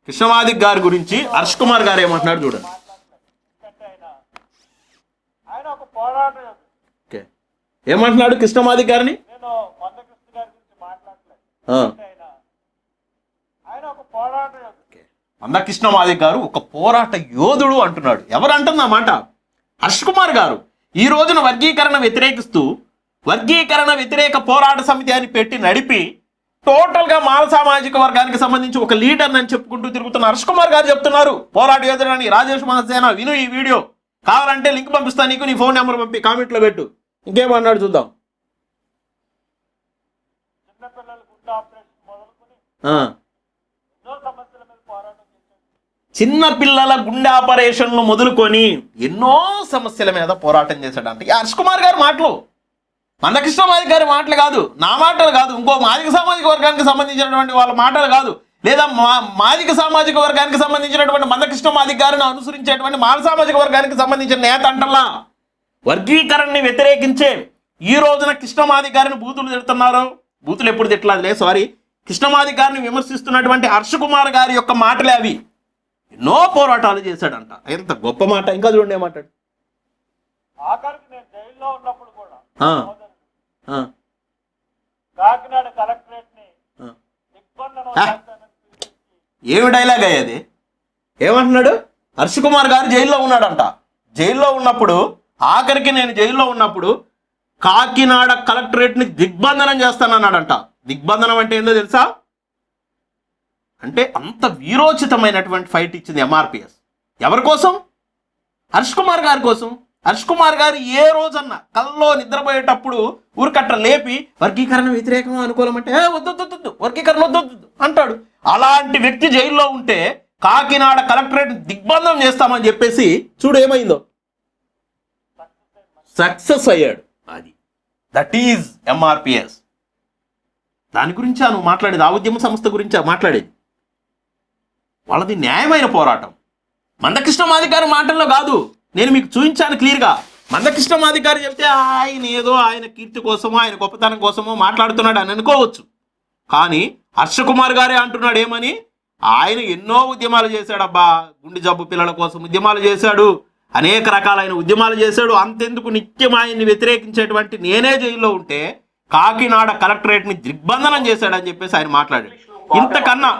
కృష్ణమాదిక్ గారి గురించి హర్ష్ కుమార్ గారు ఏమంటున్నాడు చూడండి. ఓకే, ఏమంటున్నాడు కృష్ణమాదిక్ గారిని? మందకృష్ణమాదిక్ గారు ఒక పోరాట యోధుడు అంటున్నాడు. ఎవరు అంటున్నా మాట? హర్ష్ కుమార్ గారు. ఈ రోజున వర్గీకరణ వ్యతిరేకిస్తూ వర్గీకరణ వ్యతిరేక పోరాట సమితి అని పెట్టి నడిపి టోటల్గా మాల సామాజిక వర్గానికి సంబంధించి ఒక లీడర్ అని చెప్పుకుంటూ తిరుగుతున్న హర్ష్ కుమార్ గారు చెప్తున్నారు పోరాట యోధుడని. రాజేష్ మహాసేన విను ఈ వీడియో, కావాలంటే లింక్ పంపిస్తా నీకు, నీ ఫోన్ నెంబర్ పంపి కామెంట్లో పెట్టు. ఇంకేమన్నాడు చూద్దాం. చిన్న పిల్లల గుండె ఆపరేషన్లు మొదలుకొని ఎన్నో సమస్యల మీద పోరాటం చేశాడంట. హర్ష్ కుమార్ గారి మాటలు, మందకృష్ణమాదిక్ గారి మాటలు కాదు, నా మాటలు కాదు, ఇంకో మాదిక సామాజిక వర్గానికి సంబంధించినటువంటి వాళ్ళ మాటలు కాదు, లేదా మాదిక సామాజిక వర్గానికి సంబంధించినటువంటి మందకృష్ణమాదిక్ గారిని అనుసరించేటువంటి మాల సామాజిక వర్గానికి సంబంధించిన నేత అంటల్లా. వర్గీకరణని వ్యతిరేకించే ఈ రోజున కృష్ణమాదిక్ గారిని బూతులు తిడుతున్నారు. బూతులు ఎప్పుడు తిట్టలేదులే, సారీ. కృష్ణమాదిక్ గారిని విమర్శిస్తున్నటువంటి హర్ష్ కుమార్ గారి యొక్క మాటలే అవి. ఎన్నో పోరాటాలు చేశాడంట. ఎంత గొప్ప మాట. ఇంకా చూడండి ఏమంటాడు. ఏమి డైలాగ్ అయ్యేది? ఏమంటున్నాడు? హర్ష్ కుమార్ గారు జైల్లో ఉన్నాడంట. జైల్లో ఉన్నప్పుడు, ఆఖరికి నేను జైల్లో ఉన్నప్పుడు కాకినాడ కలెక్టరేట్ని దిగ్బంధనం చేస్తానన్నాడంట. దిగ్బంధనం అంటే ఏందో తెలుసా? అంటే అంత వీరోచితమైనటువంటి ఫైట్ ఇచ్చింది ఎంఆర్పిఎస్. ఎవరి కోసం? హర్ష్ కుమార్ గారి కోసం. హర్ష్ కుమార్ గారు ఏ రోజన్నా కల్లో నిద్రపోయేటప్పుడు ఊరికట్ట లేపి వర్గీకరణ వ్యతిరేకం అనుకూలం అంటే వద్దు వర్గీకరణ వద్దు అంటాడు. అలాంటి వ్యక్తి జైల్లో ఉంటే కాకినాడ కలెక్టరేట్ దిగ్బంధం చేస్తామని చెప్పేసి చూడు ఏమైందో. సక్సెస్ అయ్యాడు. అది దట్ ఈజ్ ఎంఆర్పిఎస్. దాని గురించా నువ్వు మాట్లాడేది? ఆ ఉద్యమ సంస్థ గురించా మాట్లాడేది? వాళ్ళది న్యాయమైన పోరాటం. మందకృష్ణమాదిక్ గారి మాటల్లో కాదు, నేను మీకు చూపించాను క్లియర్గా. మందకృష్ణమాదిక్ గారు చెప్తే ఆయన ఏదో ఆయన కీర్తి కోసమో ఆయన గొప్పతనం కోసమో మాట్లాడుతున్నాడు అని అనుకోవచ్చు. కానీ హర్ష కుమార్ గారే అంటున్నాడు ఏమని? ఆయన ఎన్నో ఉద్యమాలు చేశాడబ్బా. గుండె జబ్బు పిల్లల కోసం ఉద్యమాలు చేశాడు, అనేక రకాలైన ఉద్యమాలు చేశాడు. అంతెందుకు నిత్యం ఆయన్ని వ్యతిరేకించేటువంటి నేనే జైల్లో ఉంటే కాకినాడ కలెక్టరేట్ని దిగ్బంధనం చేశాడని చెప్పేసి ఆయన మాట్లాడాడు. ఇంతకన్నా